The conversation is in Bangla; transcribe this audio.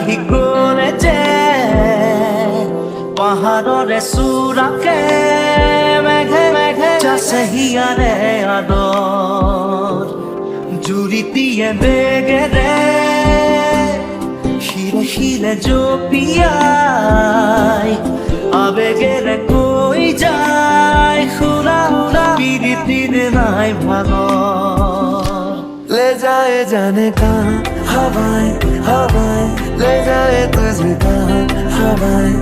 আহি করেছে পাহাড়রে সুরাকে মেঘে মেঘে চাষে হিয়ারে আদর জুড়িতিয়ে বেগে রে শিরে শিরে জপিয়াই আবেগের কই যায় হুরা হুরা পিরিতির নাই ভালো ले जाए जाने कहाँ हवाएं हवाएं ले जाए तुझे कहाँ हवाएं